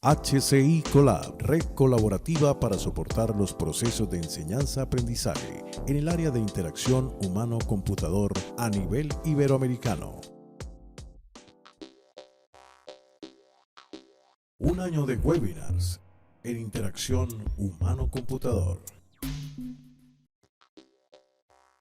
HCI Colab, red colaborativa para soportar los procesos de enseñanza-aprendizaje en el área de interacción humano-computador a nivel iberoamericano. Un año de webinars en interacción humano-computador.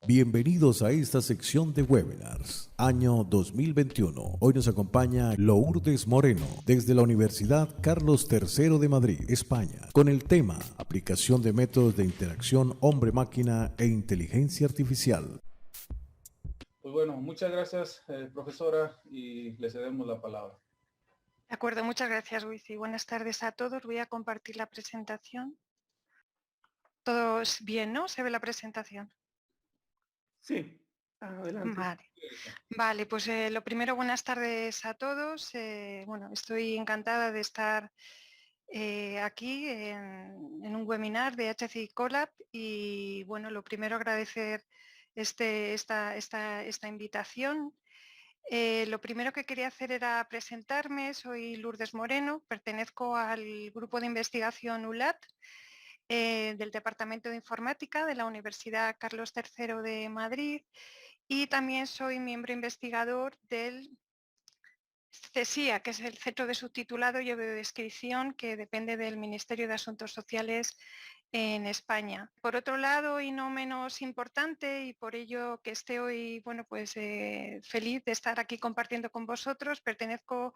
Bienvenidos a esta sección de webinars, año 2021. Hoy nos acompaña Lourdes Moreno, desde la Universidad Carlos III de Madrid, España, con el tema Aplicación de métodos de interacción hombre-máquina e inteligencia artificial. Pues bueno, muchas gracias, profesora, y le cedemos la palabra. De acuerdo, muchas gracias, Luis, y buenas tardes a todos. Voy a compartir la presentación. ¿Todos bien, no? ¿Se ve la presentación? Sí, adelante. Vale, pues lo primero, buenas tardes a todos. Bueno, estoy encantada de estar aquí en un webinar de HCI Colab y bueno, lo primero agradecer esta invitación. Lo primero que quería hacer era presentarme. Soy Lourdes Moreno, pertenezco al grupo de investigación ULAT del Departamento de Informática de la Universidad Carlos III de Madrid y también soy miembro investigador del CESIA, que es el Centro de Subtitulado y Audiodescripción, que depende del Ministerio de Asuntos Sociales en España. Por otro lado, y no menos importante, y por ello que esté hoy, bueno, pues feliz de estar aquí compartiendo con vosotros, pertenezco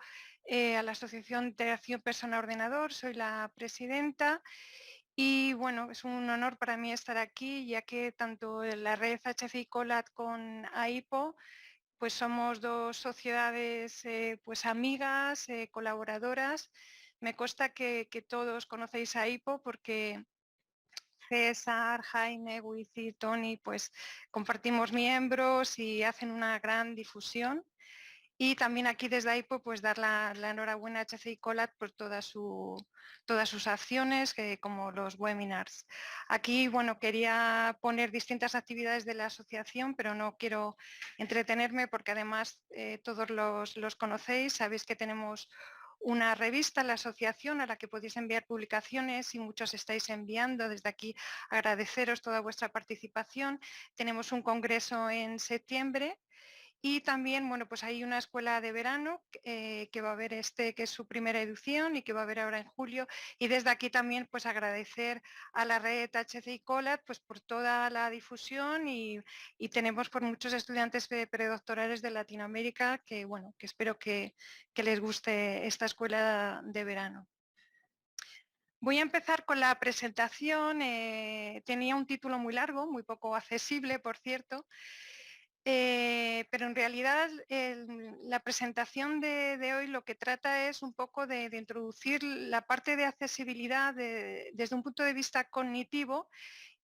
a la Asociación de Interacción Persona-Ordenador, soy la presidenta. Y bueno, es un honor para mí estar aquí, ya que tanto en la red HCI Colab con AIPO, pues somos dos sociedades pues amigas, colaboradoras. Me consta que todos conocéis a AIPO porque César, Jaime, Wizi, Tony, pues compartimos miembros y hacen una gran difusión. Y también aquí desde AIPO pues dar la enhorabuena a HCI Colab por todas sus acciones, como los webinars. Aquí, bueno, quería poner distintas actividades de la asociación, pero no quiero entretenerme porque además todos los conocéis, sabéis que tenemos una revista, la asociación, a la que podéis enviar publicaciones y muchos estáis enviando. Desde aquí agradeceros toda vuestra participación. Tenemos un congreso en septiembre. Y también, bueno, pues hay una escuela de verano que va a haber que es su primera edición y que va a haber ahora en julio. Y desde aquí también, pues agradecer a la red HCI Colab pues por toda la difusión y tenemos por muchos estudiantes predoctorales de Latinoamérica que, bueno, que espero que les guste esta escuela de verano. Voy a empezar con la presentación. Tenía un título muy largo, muy poco accesible, por cierto. Pero en realidad la presentación de hoy lo que trata es un poco de introducir la parte de accesibilidad desde un punto de vista cognitivo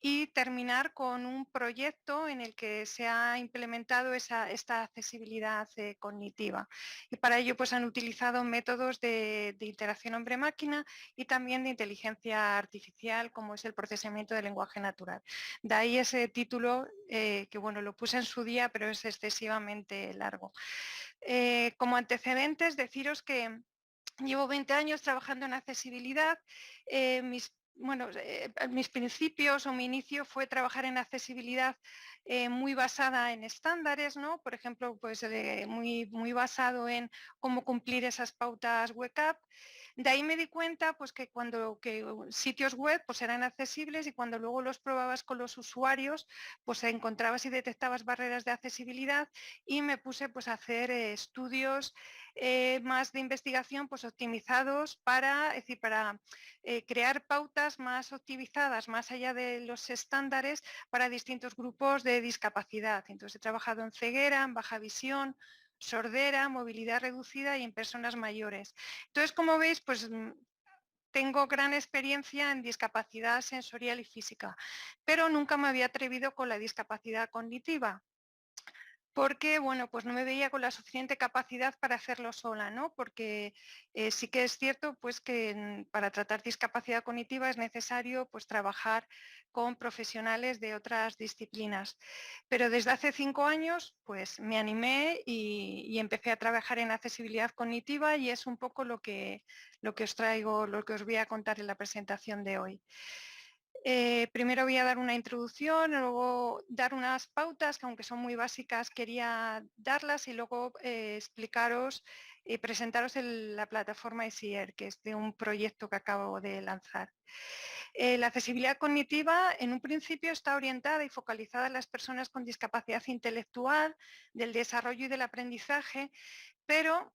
y terminar con un proyecto en el que se ha implementado esta accesibilidad cognitiva. Y para ello pues han utilizado métodos de interacción hombre-máquina y también de inteligencia artificial, como es el procesamiento del lenguaje natural. De ahí ese título que bueno, lo puse en su día, pero es excesivamente largo. Como antecedentes, deciros que llevo 20 años trabajando en accesibilidad. Mis principios o mi inicio fue trabajar en accesibilidad muy basada en estándares, ¿no? Por ejemplo, pues muy basado en cómo cumplir esas pautas web app. De ahí me di cuenta pues que cuando sitios web pues eran accesibles y cuando luego los probabas con los usuarios pues encontrabas y detectabas barreras de accesibilidad y me puse pues a hacer estudios más de investigación pues optimizados para crear pautas más optimizadas más allá de los estándares para distintos grupos de discapacidad. Entonces he trabajado en ceguera, en baja visión, sordera, movilidad reducida y en personas mayores. Entonces, como veis, pues tengo gran experiencia en discapacidad sensorial y física, pero nunca me había atrevido con la discapacidad cognitiva. porque, bueno, pues no me veía con la suficiente capacidad para hacerlo sola, ¿no? Porque sí que es cierto, pues que para tratar discapacidad cognitiva es necesario, pues trabajar con profesionales de otras disciplinas. Pero desde hace 5 años, pues me animé y empecé a trabajar en accesibilidad cognitiva y es un poco lo que os traigo, lo que os voy a contar en la presentación de hoy. Primero voy a dar una introducción, luego dar unas pautas que aunque son muy básicas quería darlas y luego explicaros y presentaros la plataforma ESIER, que es de un proyecto que acabo de lanzar. La accesibilidad cognitiva en un principio está orientada y focalizada en las personas con discapacidad intelectual, del desarrollo y del aprendizaje, pero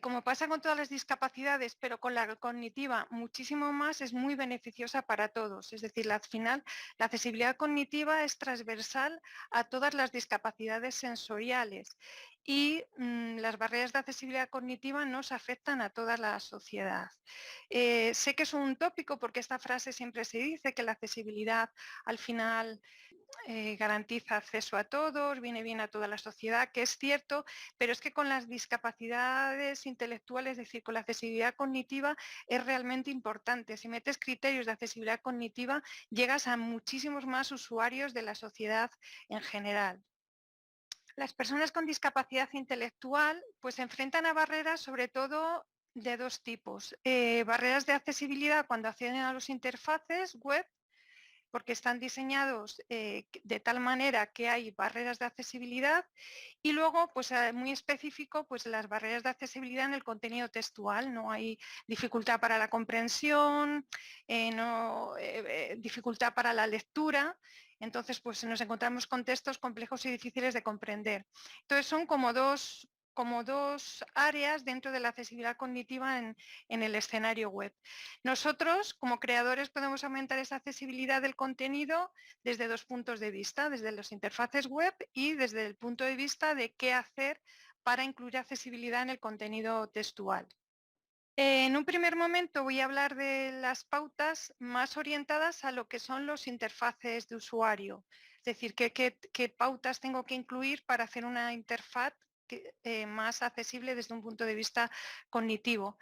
como pasa con todas las discapacidades, pero con la cognitiva muchísimo más, es muy beneficiosa para todos. Es decir, al final, la accesibilidad cognitiva es transversal a todas las discapacidades sensoriales y las barreras de accesibilidad cognitiva nos afectan a toda la sociedad. Sé que es un tópico porque esta frase siempre se dice que la accesibilidad al final garantiza acceso a todos, viene bien a toda la sociedad, que es cierto, pero es que con las discapacidades intelectuales, es decir, con la accesibilidad cognitiva, es realmente importante. Si metes criterios de accesibilidad cognitiva, llegas a muchísimos más usuarios de la sociedad en general. Las personas con discapacidad intelectual pues se enfrentan a barreras sobre todo de dos tipos. Barreras de accesibilidad cuando acceden a los interfaces web, porque están diseñados de tal manera que hay barreras de accesibilidad y luego, pues muy específico, pues las barreras de accesibilidad en el contenido textual. No hay dificultad para la comprensión, dificultad para la lectura. Entonces, pues nos encontramos con textos complejos y difíciles de comprender. Entonces, son como dos áreas dentro de la accesibilidad cognitiva en el escenario web. Nosotros, como creadores, podemos aumentar esa accesibilidad del contenido desde dos puntos de vista, desde las interfaces web y desde el punto de vista de qué hacer para incluir accesibilidad en el contenido textual. En un primer momento voy a hablar de las pautas más orientadas a lo que son los interfaces de usuario, es decir, qué pautas tengo que incluir para hacer una interfaz más accesible desde un punto de vista cognitivo.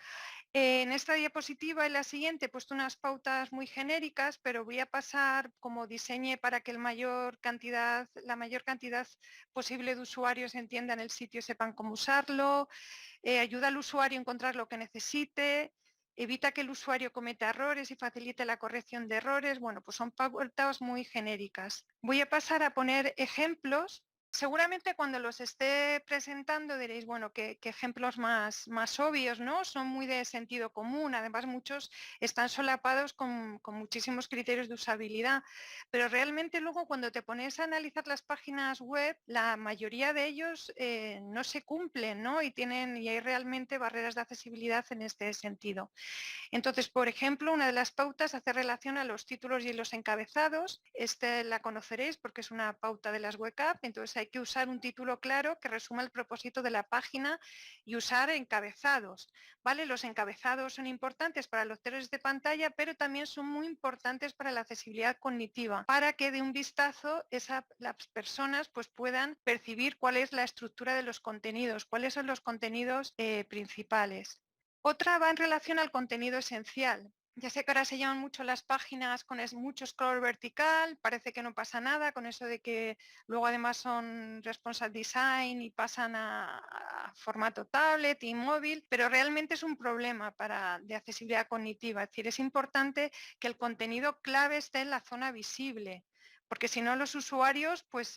En esta diapositiva y la siguiente he puesto unas pautas muy genéricas, pero voy a pasar como diseñe para que la mayor cantidad posible de usuarios entiendan el sitio y sepan cómo usarlo, ayuda al usuario a encontrar lo que necesite, evita que el usuario cometa errores y facilite la corrección de errores. Bueno, pues son pautas muy genéricas. Voy a pasar a poner ejemplos. Seguramente cuando los esté presentando diréis, bueno, qué ejemplos más obvios, ¿no? Son muy de sentido común, además muchos están solapados con muchísimos criterios de usabilidad, pero realmente luego cuando te pones a analizar las páginas web, la mayoría de ellos no se cumplen, ¿no? Y hay realmente barreras de accesibilidad en este sentido. Entonces, por ejemplo, una de las pautas hace relación a los títulos y los encabezados. La conoceréis porque es una pauta de las web app, entonces hay que usar un título claro que resuma el propósito de la página y usar encabezados. ¿Vale? Los encabezados son importantes para los lectores de pantalla, pero también son muy importantes para la accesibilidad cognitiva, para que de un vistazo las personas pues, puedan percibir cuál es la estructura de los contenidos, cuáles son los contenidos principales. Otra va en relación al contenido esencial. Ya sé que ahora se llaman mucho las páginas con mucho scroll vertical, parece que no pasa nada con eso de que luego además son responsive design y pasan a formato tablet y móvil, pero realmente es un problema de accesibilidad cognitiva. Es decir, es importante que el contenido clave esté en la zona visible, porque si no los usuarios pues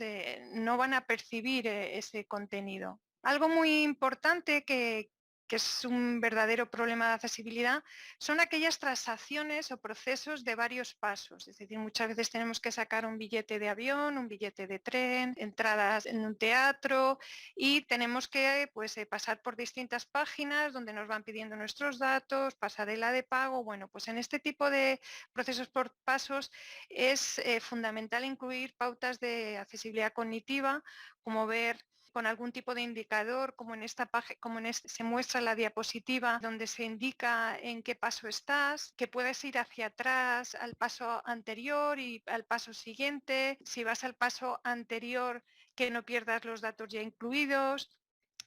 no van a percibir ese contenido. Algo muy importante que es un verdadero problema de accesibilidad, son aquellas transacciones o procesos de varios pasos. Es decir, muchas veces tenemos que sacar un billete de avión, un billete de tren, entradas en un teatro y tenemos que pues, pasar por distintas páginas donde nos van pidiendo nuestros datos, pasarela de pago. Bueno, pues en este tipo de procesos por pasos es fundamental incluir pautas de accesibilidad cognitiva, como ver con algún tipo de indicador, como en esta página, se muestra la diapositiva donde se indica en qué paso estás, que puedes ir hacia atrás al paso anterior y al paso siguiente. Si vas al paso anterior, que no pierdas los datos ya incluidos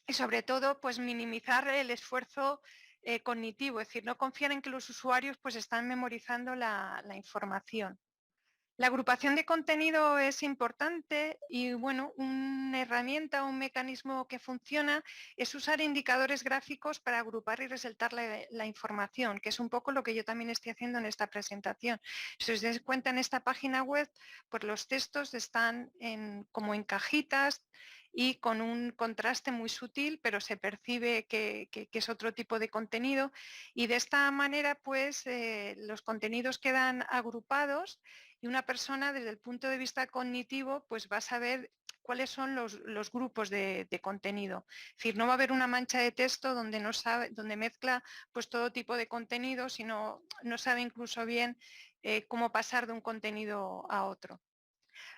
y sobre todo pues minimizar el esfuerzo cognitivo, es decir, no confiar en que los usuarios pues están memorizando la información. La agrupación de contenido es importante y bueno, una herramienta, un mecanismo que funciona es usar indicadores gráficos para agrupar y resaltar la información, que es un poco lo que yo también estoy haciendo en esta presentación. Si os dais cuenta en esta página web, pues los textos están como en cajitas y con un contraste muy sutil, pero se percibe que es otro tipo de contenido y de esta manera pues los contenidos quedan agrupados y una persona desde el punto de vista cognitivo pues va a saber cuáles son los grupos de contenido. Es decir, no va a haber una mancha de texto donde no sabe, donde mezcla pues todo tipo de contenido, sino no sabe incluso bien cómo pasar de un contenido a otro.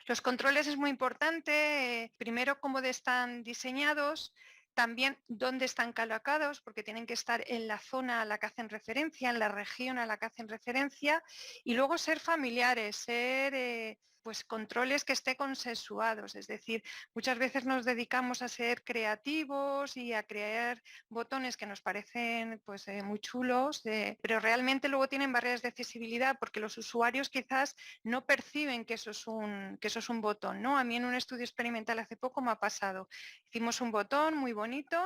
Los controles es muy importante, primero cómo están diseñados, también dónde están colocados, porque tienen que estar en la zona a la que hacen referencia, en la región a la que hacen referencia, y luego ser familiares, ser pues controles que estén consensuados, es decir, muchas veces nos dedicamos a ser creativos y a crear botones que nos parecen pues muy chulos, pero realmente luego tienen barreras de accesibilidad porque los usuarios quizás no perciben que eso es un botón, ¿no? A mí en un estudio experimental hace poco me ha pasado. Hicimos un botón muy bonito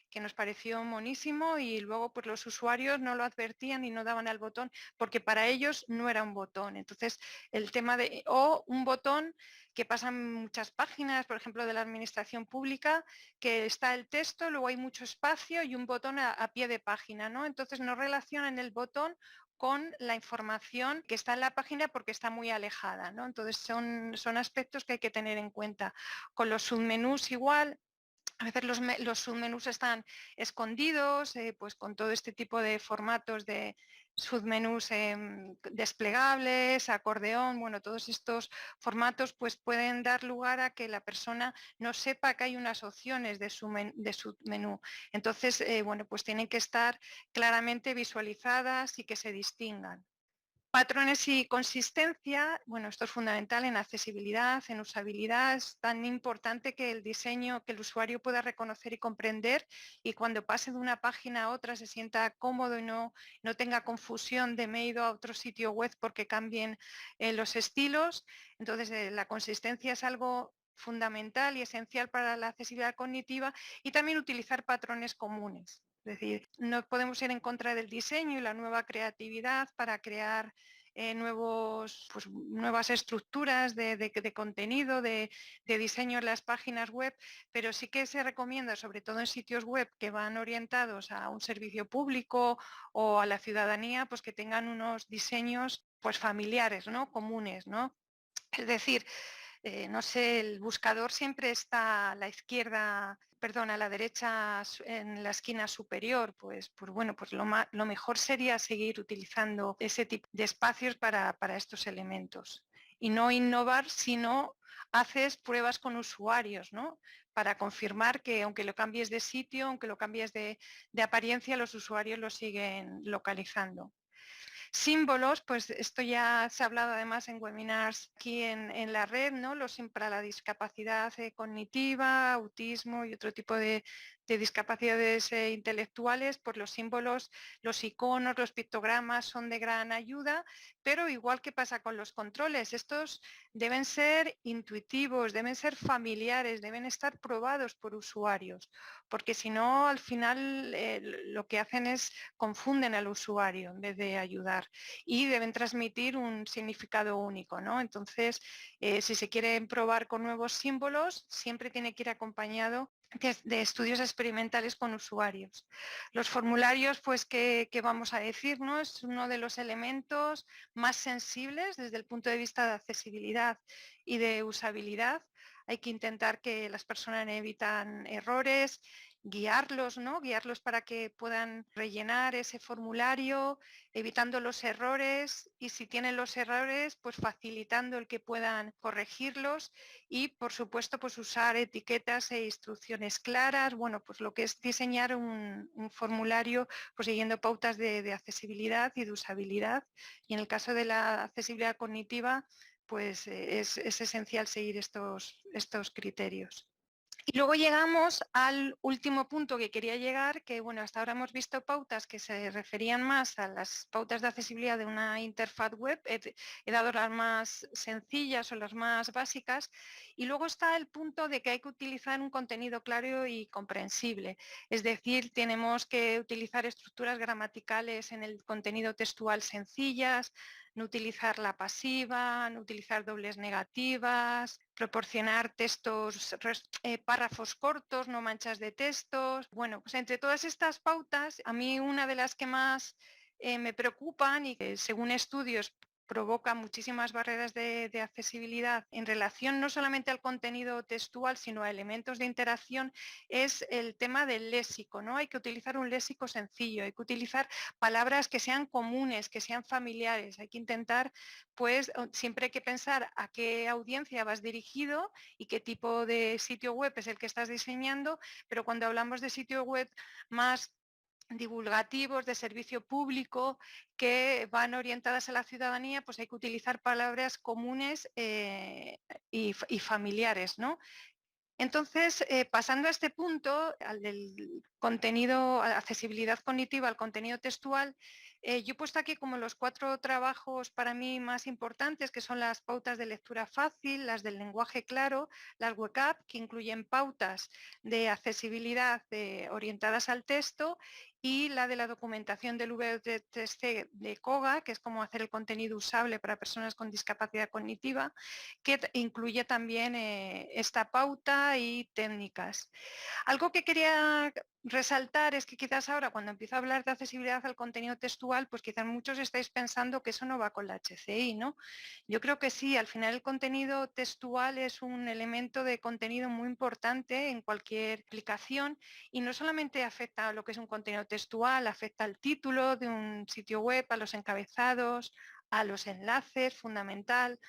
que nos pareció monísimo y luego pues los usuarios no lo advertían y no daban al botón porque para ellos no era un botón. Entonces el tema o un botón que pasan muchas páginas, por ejemplo de la administración pública, que está el texto, luego hay mucho espacio y un botón a pie de página, ¿no? Entonces no relacionan el botón con la información que está en la página porque está muy alejada, ¿no? Entonces son aspectos que hay que tener en cuenta. Con los submenús igual, a veces los submenús están escondidos, pues con todo este tipo de formatos de submenús desplegables, acordeón, bueno, todos estos formatos pues pueden dar lugar a que la persona no sepa que hay unas opciones de submenú. Entonces, bueno, pues tienen que estar claramente visualizadas y que se distingan. Patrones y consistencia, bueno, esto es fundamental en accesibilidad, en usabilidad, es tan importante que el diseño, que el usuario pueda reconocer y comprender y cuando pase de una página a otra se sienta cómodo y no tenga confusión de me he ido a otro sitio web porque cambien los estilos. Entonces, la consistencia es algo fundamental y esencial para la accesibilidad cognitiva y también utilizar patrones comunes. Es decir, no podemos ir en contra del diseño y la nueva creatividad para crear nuevas estructuras de contenido, de diseño en las páginas web, pero sí que se recomienda, sobre todo en sitios web que van orientados a un servicio público o a la ciudadanía, pues que tengan unos diseños pues familiares, ¿no? Comunes, ¿no? Es decir, no sé, el buscador siempre está a la izquierda, perdón, a la derecha en la esquina superior, pues bueno, pues lo mejor sería seguir utilizando ese tipo de espacios para estos elementos. Y no innovar si no haces pruebas con usuarios, ¿no? Para confirmar que aunque lo cambies de sitio, aunque lo cambies de apariencia, los usuarios lo siguen localizando. Símbolos, pues esto ya se ha hablado además en webinars aquí en la red, ¿no? Para la discapacidad cognitiva, autismo y otro tipo de discapacidades intelectuales, pues los símbolos, los iconos, los pictogramas son de gran ayuda, pero igual que pasa con los controles, estos deben ser intuitivos, deben ser familiares, deben estar probados por usuarios, porque si no, al final lo que hacen es confunden al usuario en vez de ayudar y deben transmitir un significado único, ¿no? Entonces, si se quieren probar con nuevos símbolos, siempre tiene que ir acompañado de estudios experimentales con usuarios. Los formularios, pues, ¿qué vamos a decir? ¿No? Es uno de los elementos más sensibles desde el punto de vista de accesibilidad y de usabilidad. Hay que intentar que las personas evitan errores, guiarlos, ¿no? Guiarlos para que puedan rellenar ese formulario, evitando los errores y si tienen los errores, pues facilitando el que puedan corregirlos y, por supuesto, pues usar etiquetas e instrucciones claras, bueno, pues lo que es diseñar un formulario pues siguiendo pautas de accesibilidad y de usabilidad y en el caso de la accesibilidad cognitiva pues es esencial seguir estos criterios. Y luego llegamos al último punto que quería llegar, que bueno, hasta ahora hemos visto pautas que se referían más a las pautas de accesibilidad de una interfaz web. He dado las más sencillas o las más básicas. Y luego está el punto de que hay que utilizar un contenido claro y comprensible. Es decir, tenemos que utilizar estructuras gramaticales en el contenido textual sencillas, no utilizar la pasiva, no utilizar dobles negativas, proporcionar párrafos cortos, no manchas de textos. Bueno, pues entre todas estas pautas, a mí una de las que más me preocupan y que según estudios provoca muchísimas barreras de accesibilidad en relación no solamente al contenido textual, sino a elementos de interacción, es el tema del léxico, ¿no? Hay que utilizar un léxico sencillo, hay que utilizar palabras que sean comunes, que sean familiares, hay que intentar, pues, siempre hay que pensar a qué audiencia vas dirigido y qué tipo de sitio web es el que estás diseñando, pero cuando hablamos de sitio web más divulgativos, de servicio público, que van orientadas a la ciudadanía, pues hay que utilizar palabras comunes y familiares, ¿no? Entonces, pasando a este punto, al del contenido, a la accesibilidad cognitiva al contenido textual, yo he puesto aquí como los 4 trabajos para mí más importantes, que son las pautas de lectura fácil, las del lenguaje claro, las WCAG, que incluyen pautas de accesibilidad orientadas al texto, y la de la documentación del VTC de COGA, que es como hacer el contenido usable para personas con discapacidad cognitiva, que incluye también esta pauta y técnicas. Algo que quería resaltar es que quizás ahora cuando empiezo a hablar de accesibilidad al contenido textual, pues quizás muchos estáis pensando que eso no va con la HCI, ¿no? Yo creo que sí, al final el contenido textual es un elemento de contenido muy importante en cualquier aplicación y no solamente afecta a lo que es un contenido textual, afecta al título de un sitio web, a los encabezados, a los enlaces, fundamental,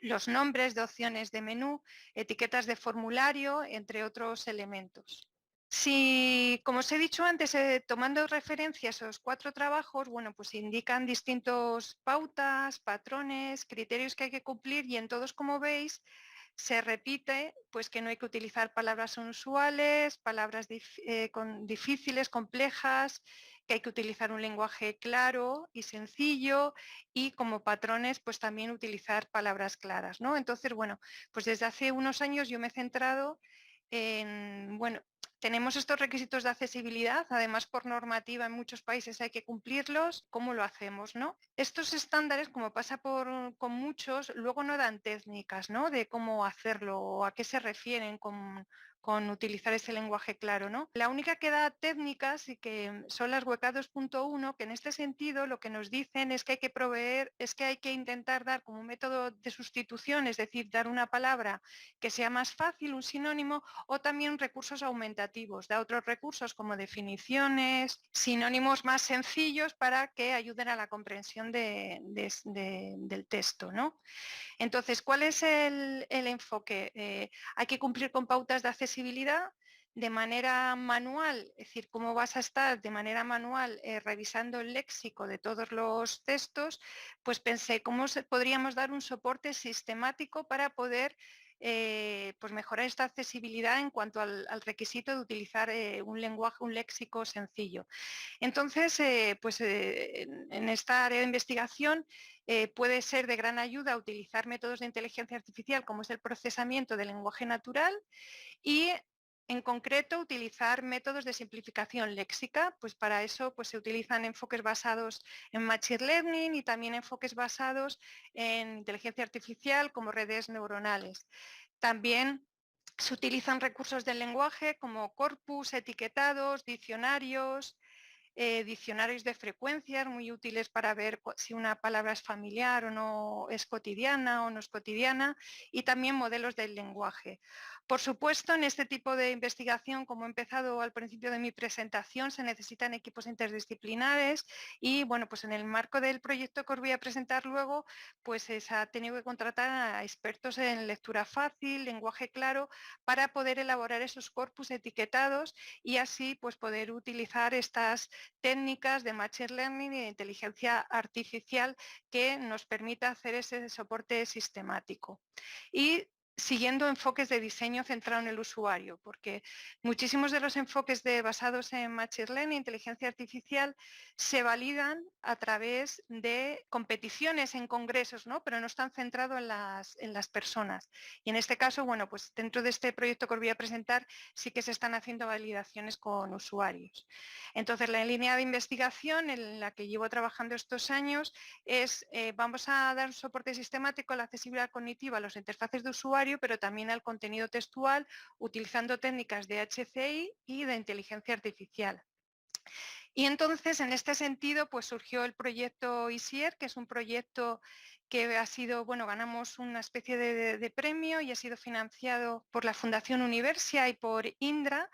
los nombres de opciones de menú, etiquetas de formulario, entre otros elementos. Si, como os he dicho antes, tomando referencia a esos 4 trabajos, bueno, pues indican distintos pautas, patrones, criterios que hay que cumplir y en todos, como veis, se repite pues que no hay que utilizar palabras inusuales, palabras difíciles, complejas, que hay que utilizar un lenguaje claro y sencillo y como patrones pues también utilizar palabras claras, ¿no? Entonces, bueno, pues desde hace unos años yo me he centrado en, bueno, tenemos estos requisitos de accesibilidad, además por normativa en muchos países hay que cumplirlos, ¿cómo lo hacemos, no? Estos estándares, como pasa con muchos, luego no dan técnicas, ¿no? De cómo hacerlo o a qué se refieren con utilizar ese lenguaje claro, ¿no? La única que da técnicas y que son las WCAG 2.1, que en este sentido lo que nos dicen es que hay que proveer, es que hay que intentar dar como un método de sustitución, es decir, dar una palabra que sea más fácil, un sinónimo, o también recursos aumentativos, da otros recursos como definiciones, sinónimos más sencillos para que ayuden a la comprensión del texto, ¿no? Entonces, ¿cuál es el enfoque? Hay que cumplir con pautas de accesibilidad de manera manual, es decir, cómo vas a estar de manera manual revisando el léxico de todos los textos, pues pensé cómo podríamos dar un soporte sistemático para poder pues mejorar esta accesibilidad en cuanto al requisito de utilizar un lenguaje, un léxico sencillo. Entonces, en esta área de investigación puede ser de gran ayuda utilizar métodos de inteligencia artificial como es el procesamiento del lenguaje natural y en concreto utilizar métodos de simplificación léxica, pues para eso pues, se utilizan enfoques basados en Machine Learning y también enfoques basados en inteligencia artificial como redes neuronales. También se utilizan recursos del lenguaje como corpus, etiquetados, diccionarios, diccionarios de frecuencias muy útiles para ver si una palabra es familiar o no es cotidiana o no es cotidiana y también modelos del lenguaje. Por supuesto, en este tipo de investigación, como he empezado al principio de mi presentación, se necesitan equipos interdisciplinares y bueno, pues en el marco del proyecto que os voy a presentar luego, pues se ha tenido que contratar a expertos en lectura fácil, lenguaje claro, para poder elaborar esos corpus etiquetados y así pues poder utilizar estas técnicas de Machine Learning y de inteligencia artificial que nos permita hacer ese soporte sistemático. Y siguiendo enfoques de diseño centrado en el usuario, porque muchísimos de los enfoques basados en Machine Learning, inteligencia artificial, se validan a través de competiciones en congresos, ¿no? Pero no están centrados en las personas. Y en este caso, bueno, pues dentro de este proyecto que os voy a presentar, sí que se están haciendo validaciones con usuarios. Entonces, la línea de investigación en la que llevo trabajando estos años es, vamos a dar soporte sistemático a la accesibilidad cognitiva a las interfaces de usuario, pero también al contenido textual, utilizando técnicas de HCI y de inteligencia artificial. Y entonces, en este sentido, pues surgió el proyecto ISIER, que es un proyecto que ha sido, bueno, ganamos una especie de premio y ha sido financiado por la Fundación Universia y por Indra.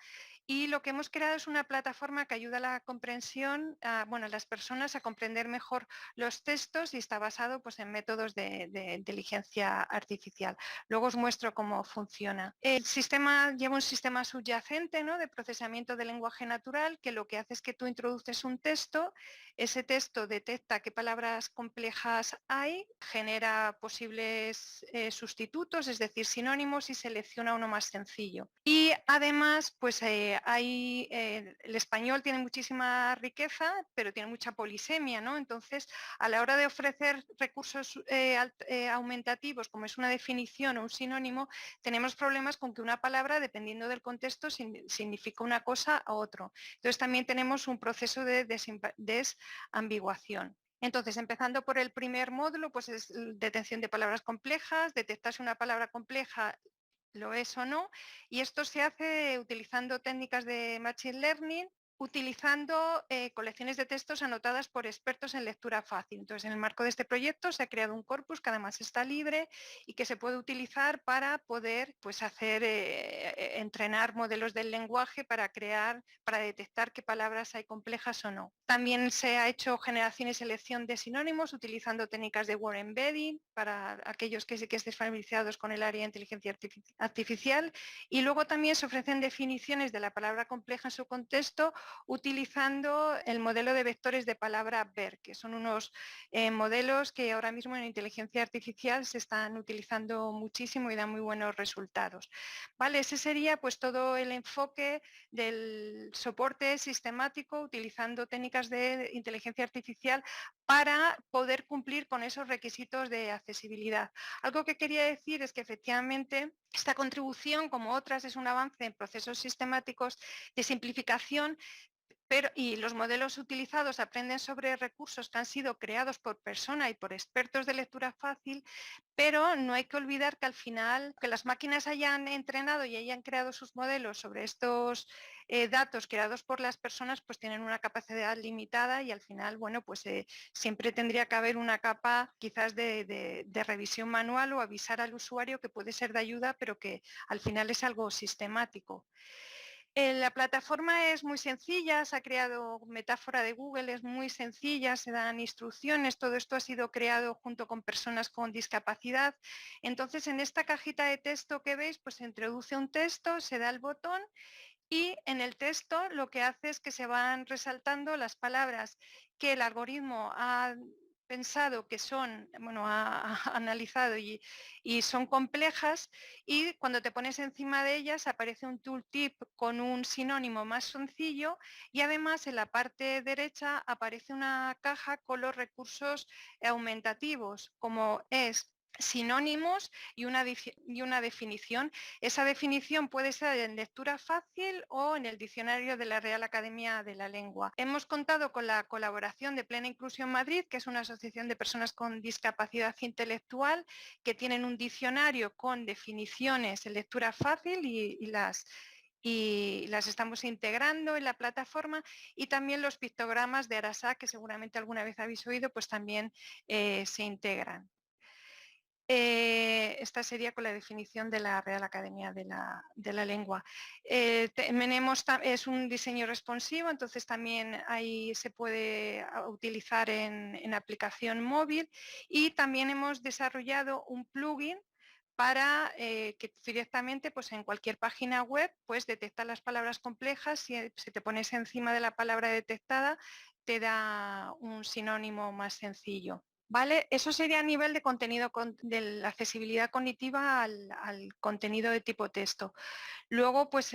Y lo que hemos creado es una plataforma que ayuda a la comprensión, a las personas a comprender mejor los textos y está basado pues, en métodos de inteligencia artificial. Luego os muestro cómo funciona. El sistema lleva un sistema subyacente, ¿no?, de procesamiento de lenguaje natural, que lo que hace es que tú introduces un texto, ese texto detecta qué palabras complejas hay, genera posibles sustitutos, es decir, sinónimos, y selecciona uno más sencillo. Y además, pues el español tiene muchísima riqueza, pero tiene mucha polisemia, ¿no? Entonces, a la hora de ofrecer recursos aumentativos, como es una definición o un sinónimo, tenemos problemas con que una palabra, dependiendo del contexto, significa una cosa u otro. Entonces, también tenemos un proceso de desambiguación. Entonces, empezando por el primer módulo, pues es detección de palabras complejas, detectar si una palabra compleja lo es o no, y esto se hace utilizando técnicas de Machine Learning, utilizando colecciones de textos anotadas por expertos en lectura fácil. Entonces, en el marco de este proyecto se ha creado un corpus que además está libre y que se puede utilizar para poder pues, entrenar modelos del lenguaje para detectar qué palabras hay complejas o no. También se ha hecho generación y selección de sinónimos utilizando técnicas de word embedding para aquellos que estéis familiarizados con el área de inteligencia artificial, y luego también se ofrecen definiciones de la palabra compleja en su contexto utilizando el modelo de vectores de palabra BERT, que son unos modelos que ahora mismo en inteligencia artificial se están utilizando muchísimo y dan muy buenos resultados. Vale, ese sería pues todo el enfoque del soporte sistemático utilizando técnicas de inteligencia artificial para poder cumplir con esos requisitos de accesibilidad. Algo que quería decir es que efectivamente esta contribución, como otras, es un avance en procesos sistemáticos de simplificación, y los modelos utilizados aprenden sobre recursos que han sido creados por persona y por expertos de lectura fácil, pero no hay que olvidar que al final que las máquinas hayan entrenado y hayan creado sus modelos sobre estos datos creados por las personas, pues tienen una capacidad limitada y al final, bueno, pues siempre tendría que haber una capa quizás de revisión manual o avisar al usuario que puede ser de ayuda, pero que al final es algo sistemático. La plataforma es muy sencilla, se ha creado metáfora de Google, es muy sencilla, se dan instrucciones, todo esto ha sido creado junto con personas con discapacidad. Entonces, en esta cajita de texto que veis, pues se introduce un texto, se da el botón y en el texto lo que hace es que se van resaltando las palabras que el algoritmo ha pensado que son, ha analizado y son complejas, y cuando te pones encima de ellas aparece un tooltip con un sinónimo más sencillo y además en la parte derecha aparece una caja con los recursos aumentativos, como es sinónimos y una definición. Esa definición puede ser en lectura fácil o en el diccionario de la Real Academia de la Lengua. Hemos contado con la colaboración de Plena Inclusión Madrid, que es una asociación de personas con discapacidad intelectual que tienen un diccionario con definiciones en lectura fácil y las estamos integrando en la plataforma, y también los pictogramas de Arasá, que seguramente alguna vez habéis oído, pues también se integran. Esta sería con la definición de la Real Academia de la Lengua. Es un diseño responsivo, entonces también ahí se puede utilizar en aplicación móvil, y también hemos desarrollado un plugin para que directamente pues en cualquier página web pues detecta las palabras complejas. Si te pones encima de la palabra detectada, te da un sinónimo más sencillo. ¿Vale? Eso sería a nivel de contenido de la accesibilidad cognitiva al contenido de tipo texto. Luego, pues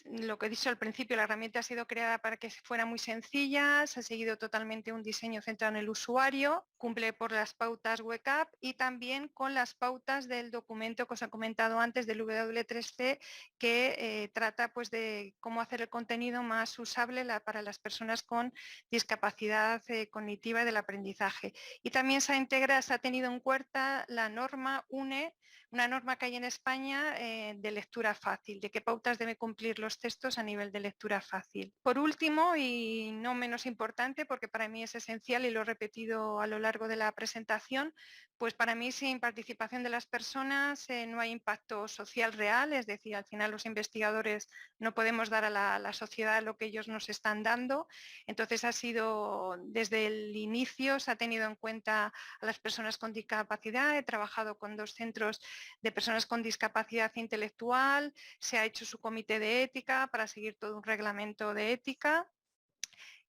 lo que he dicho al principio, la herramienta ha sido creada para que fuera muy sencilla, se ha seguido totalmente un diseño centrado en el usuario, cumple por las pautas WCAG y también con las pautas del documento que os he comentado antes del W3C, que trata pues de cómo hacer el contenido más usable para las personas con discapacidad cognitiva y del aprendizaje. Y también se ha tenido en cuenta la norma UNE, una norma que hay en España de lectura fácil, de qué pautas deben cumplir los textos a nivel de lectura fácil. Por último, y no menos importante, porque para mí es esencial y lo he repetido a lo largo de la presentación, pues para mí sin participación de las personas no hay impacto social real, es decir, al final los investigadores no podemos dar a la sociedad lo que ellos nos están dando. Entonces ha sido, desde el inicio se ha tenido en cuenta a las personas con discapacidad, he trabajado con 2 centros de personas con discapacidad intelectual, se ha hecho su comité de ética para seguir todo un reglamento de ética.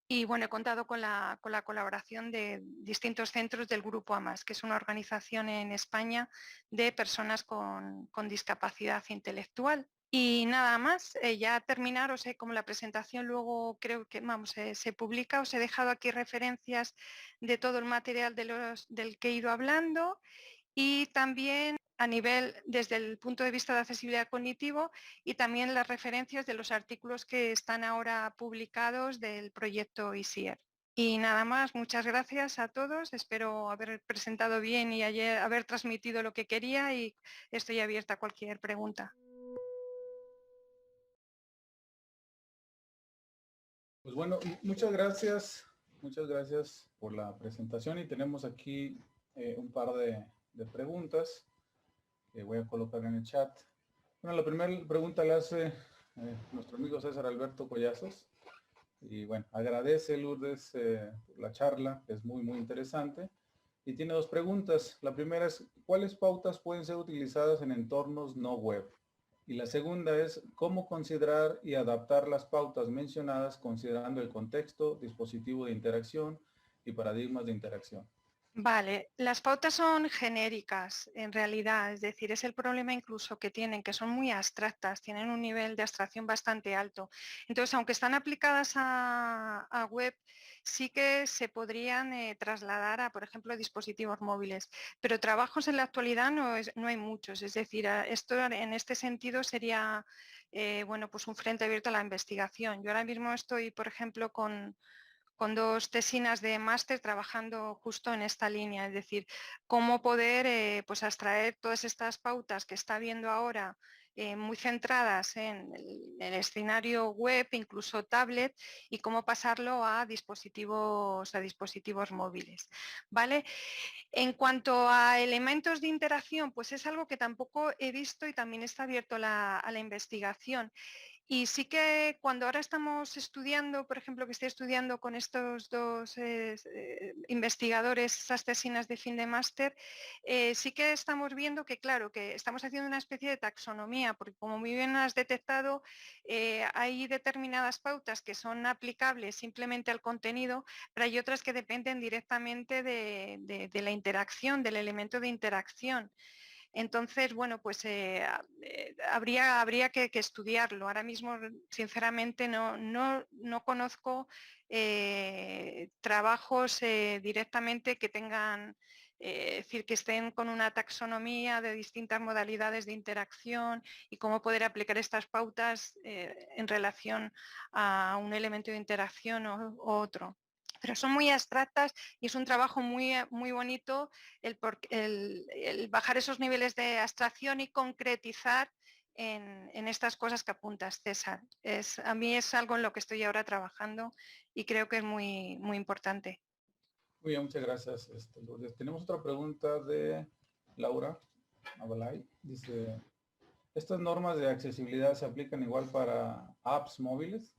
Y bueno, he contado con la colaboración de distintos centros del Grupo AMAS, que es una organización en España de personas con discapacidad intelectual. Y nada más, ya terminar, como la presentación luego creo que se publica, os he dejado aquí referencias de todo el material del que he ido hablando y también a nivel desde el punto de vista de accesibilidad cognitivo y también las referencias de los artículos que están ahora publicados del proyecto ISIER. Y nada más, muchas gracias a todos, espero haber presentado bien y haber transmitido lo que quería y estoy abierta a cualquier pregunta. Pues bueno, muchas gracias por la presentación y tenemos aquí un par de preguntas que voy a colocar en el chat. Bueno, la primera pregunta la hace nuestro amigo César Alberto Collazos. Y bueno, agradece Lourdes la charla, que es muy interesante. Y tiene 2 preguntas. La primera es, ¿cuáles pautas pueden ser utilizadas en entornos no web? Y la segunda es, ¿cómo considerar y adaptar las pautas mencionadas considerando el contexto, dispositivo de interacción y paradigmas de interacción? Vale, las pautas son genéricas en realidad, es decir, es el problema incluso que tienen, que son muy abstractas, tienen un nivel de abstracción bastante alto. Entonces, aunque están aplicadas a web, sí que se podrían trasladar a, por ejemplo, dispositivos móviles, pero trabajos en la actualidad no hay muchos, es decir, esto en este sentido sería, bueno, pues un frente abierto a la investigación. Yo ahora mismo estoy, por ejemplo, con 2 tesinas de máster trabajando justo en esta línea, es decir, cómo poder pues abstraer todas estas pautas que está viendo ahora muy centradas en el escenario web, incluso tablet, y cómo pasarlo a dispositivos móviles. ¿Vale? En cuanto a elementos de interacción, pues es algo que tampoco he visto y también está abierto a la investigación. Y sí que cuando ahora estamos estudiando, por ejemplo, que estoy estudiando con estos 2 investigadores esas tesinas de fin de máster, sí que estamos viendo que, claro, que estamos haciendo una especie de taxonomía, porque como muy bien has detectado, hay determinadas pautas que son aplicables simplemente al contenido, pero hay otras que dependen directamente de la interacción, del elemento de interacción. Entonces, bueno, pues habría que estudiarlo. Ahora mismo, sinceramente, no conozco trabajos directamente que tengan, es decir, que estén con una taxonomía de distintas modalidades de interacción y cómo poder aplicar estas pautas en relación a un elemento de interacción u otro. Pero son muy abstractas y es un trabajo muy bonito el bajar esos niveles de abstracción y concretizar en estas cosas que apuntas, César. A mí es algo en lo que estoy ahora trabajando y creo que es muy importante. Muy bien, muchas gracias, Lourdes. Tenemos otra pregunta de Laura Abalay. Dice, ¿estas normas de accesibilidad se aplican igual para apps móviles?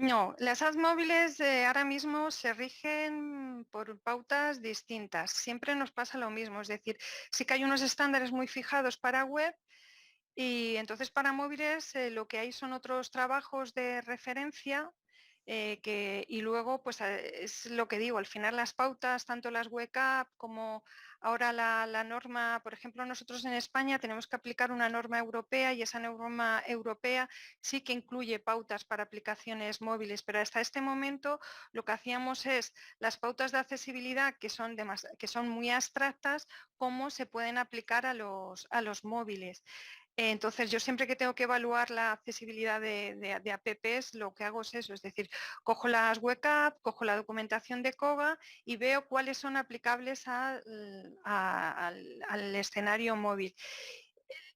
No, las apps móviles ahora mismo se rigen por pautas distintas. Siempre nos pasa lo mismo, es decir, sí que hay unos estándares muy fijados para web y entonces para móviles lo que hay son otros trabajos de referencia y luego pues es lo que digo, al final las pautas, tanto las web app como ahora la norma, por ejemplo, nosotros en España tenemos que aplicar una norma europea y esa norma europea sí que incluye pautas para aplicaciones móviles, pero hasta este momento lo que hacíamos es las pautas de accesibilidad que son muy abstractas, cómo se pueden aplicar a los móviles. Entonces, yo siempre que tengo que evaluar la accesibilidad de apps, lo que hago es eso, es decir, cojo las web apps, cojo la documentación de Koga y veo cuáles son aplicables al escenario móvil.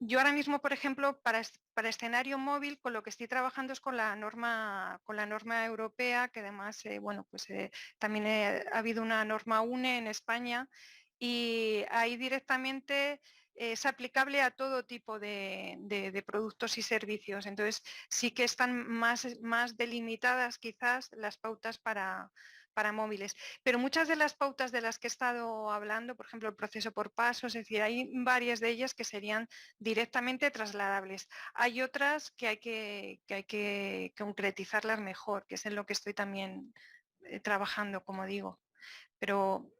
Yo ahora mismo, por ejemplo, para escenario móvil, con lo que estoy trabajando es con la norma europea, que además, bueno, pues también ha habido una norma UNE en España y ahí directamente es aplicable a todo tipo de productos y servicios. Entonces, sí que están más delimitadas quizás las pautas para móviles. Pero muchas de las pautas de las que he estado hablando, por ejemplo, el proceso por pasos, es decir, hay varias de ellas que serían directamente trasladables. Hay otras que hay que concretizarlas mejor, que es en lo que estoy también trabajando, como digo. Pero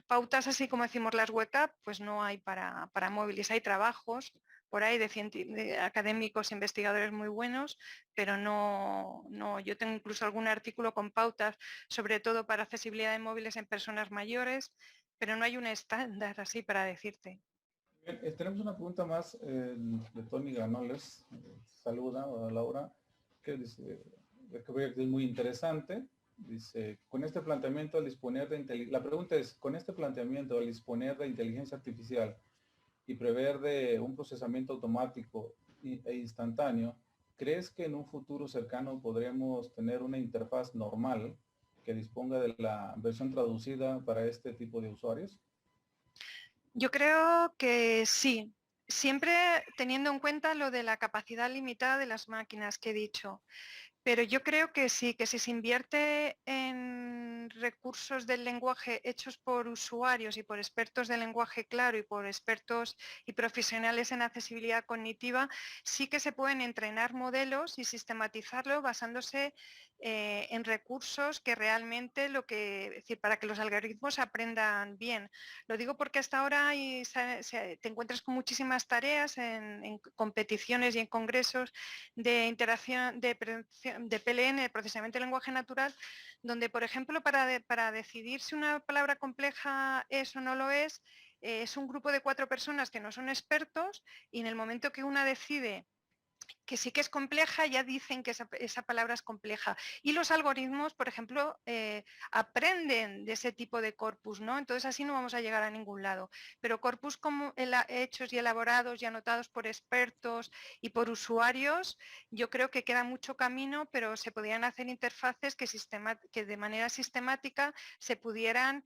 pautas así como decimos las web app, pues no hay para móviles. Hay trabajos por ahí de académicos, investigadores muy buenos, pero no, yo tengo incluso algún artículo con pautas, sobre todo para accesibilidad de móviles en personas mayores, pero no hay un estándar así para decirte. Bien, tenemos una pregunta más de Tony Granoles. Saluda a Laura, que dice que es muy interesante. Dice, con este planteamiento al disponer la pregunta es, con este planteamiento al disponer de inteligencia artificial y prever de un procesamiento automático e instantáneo, ¿crees que en un futuro cercano podremos tener una interfaz normal que disponga de la versión traducida para este tipo de usuarios? Yo creo que sí, siempre teniendo en cuenta lo de la capacidad limitada de las máquinas que he dicho. Pero yo creo que sí, que si se invierte en recursos del lenguaje hechos por usuarios y por expertos del lenguaje claro y por expertos y profesionales en accesibilidad cognitiva, sí que se pueden entrenar modelos y sistematizarlo basándose en recursos que realmente es decir, para que los algoritmos aprendan bien. Lo digo porque hasta ahora te encuentras con muchísimas tareas en competiciones y en congresos de interacción, de PLN, de procesamiento de lenguaje natural, donde, por ejemplo, para decidir si una palabra compleja es o no lo es un grupo de 4 personas que no son expertos y en el momento que una decide que sí que es compleja, ya dicen que esa palabra es compleja. Y los algoritmos, por ejemplo, aprenden de ese tipo de corpus, ¿no? Entonces así no vamos a llegar a ningún lado. Pero corpus como hechos y elaborados y anotados por expertos y por usuarios, yo creo que queda mucho camino, pero se podrían hacer interfaces que de manera sistemática se pudieran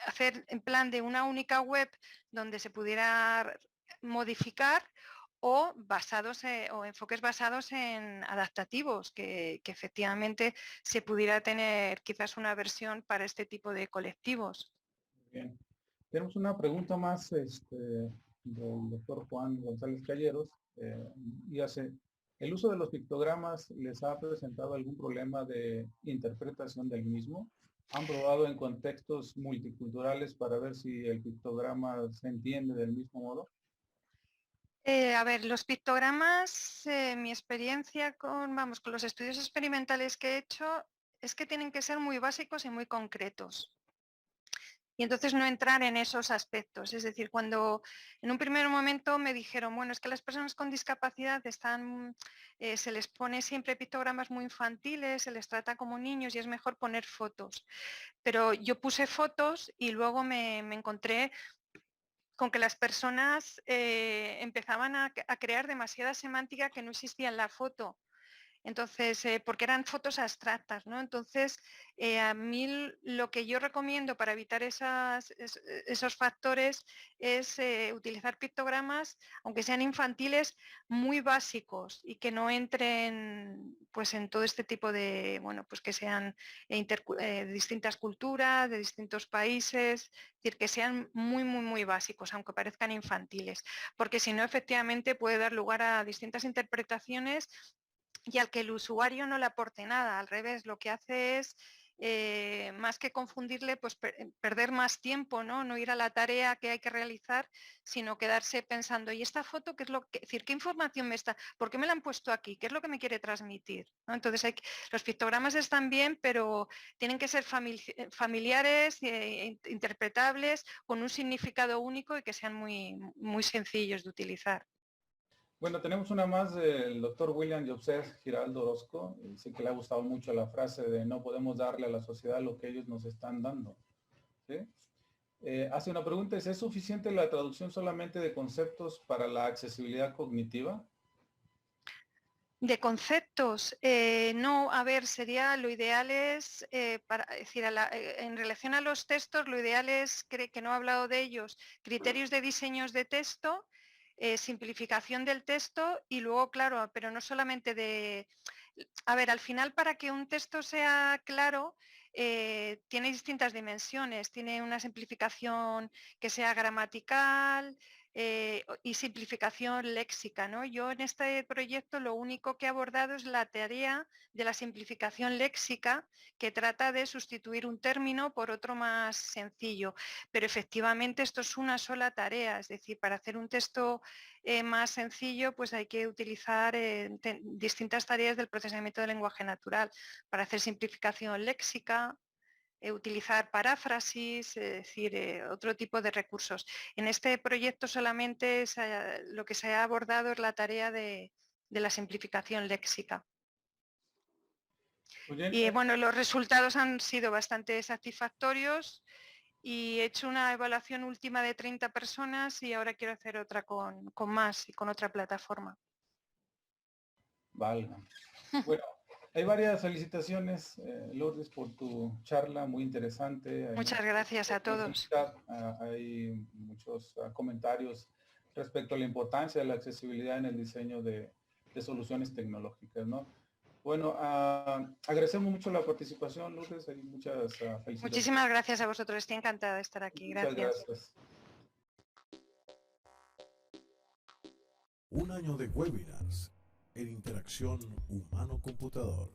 hacer en plan de una única web donde se pudiera modificar o enfoques basados en adaptativos, que efectivamente se pudiera tener quizás una versión para este tipo de colectivos. Bien. Tenemos una pregunta más del doctor Juan González Calleros y hace, ¿el uso de los pictogramas les ha presentado algún problema de interpretación del mismo? ¿Han probado en contextos multiculturales para ver si el pictograma se entiende del mismo modo? A ver, los pictogramas, mi experiencia con los estudios experimentales que he hecho es que tienen que ser muy básicos y muy concretos. Y entonces no entrar en esos aspectos. Es decir, cuando en un primer momento me dijeron, bueno, es que las personas con discapacidad se les pone siempre pictogramas muy infantiles, se les trata como niños y es mejor poner fotos. Pero yo puse fotos y luego me encontré con que las personas empezaban a crear demasiada semántica que no existía en la foto. Entonces, porque eran fotos abstractas, ¿no? Entonces, a mí lo que yo recomiendo para evitar esos factores es utilizar pictogramas, aunque sean infantiles, muy básicos y que no entren pues en todo este tipo de, bueno, pues que sean de distintas culturas, de distintos países, es decir, que sean muy básicos, aunque parezcan infantiles, porque si no, efectivamente puede dar lugar a distintas interpretaciones y al que el usuario no le aporte nada. Al revés, lo que hace es, más que confundirle, pues perder más tiempo, ¿no? No ir a la tarea que hay que realizar, sino quedarse pensando, ¿y esta foto qué es lo que, es decir, qué información me está, por qué me la han puesto aquí? ¿Qué es lo que me quiere transmitir? ¿No? Entonces, los pictogramas están bien, pero tienen que ser familiares, interpretables, con un significado único y que sean muy sencillos de utilizar. Bueno, tenemos una más del doctor William Joseph Giraldo Orozco. Dice que le ha gustado mucho la frase de no podemos darle a la sociedad lo que ellos nos están dando. ¿Sí? Hace una pregunta, ¿es suficiente la traducción solamente de conceptos para la accesibilidad cognitiva? De conceptos, no, a ver, sería lo ideal es, es decir, en relación a los textos, lo ideal es, que no he hablado de ellos, criterios de diseños de texto, simplificación del texto y luego, claro, pero no solamente de, a ver, al final para que un texto sea claro, tiene distintas dimensiones, tiene una simplificación que sea gramatical, y simplificación léxica, ¿no? Yo en este proyecto lo único que he abordado es la tarea de la simplificación léxica, que trata de sustituir un término por otro más sencillo. Pero efectivamente esto es una sola tarea, es decir, para hacer un texto más sencillo, pues hay que utilizar distintas tareas del procesamiento del lenguaje natural para hacer simplificación léxica, utilizar paráfrasis, es decir, otro tipo de recursos. En este proyecto solamente lo que se ha abordado es la tarea de la simplificación léxica. Muy bien. Y bueno, los resultados han sido bastante satisfactorios y he hecho una evaluación última de 30 personas y ahora quiero hacer otra con más y con otra plataforma. Valga. Bueno, hay varias felicitaciones, Lourdes, por tu charla, muy interesante. Muchas gracias a todos. Hay muchos comentarios respecto a la importancia de la accesibilidad en el diseño de soluciones tecnológicas, ¿no? Bueno, agradecemos mucho la participación, Lourdes, hay muchas felicitaciones. Muchísimas gracias a vosotros, estoy encantada de estar aquí. Muchas gracias. Un año de webinars en interacción humano-computador.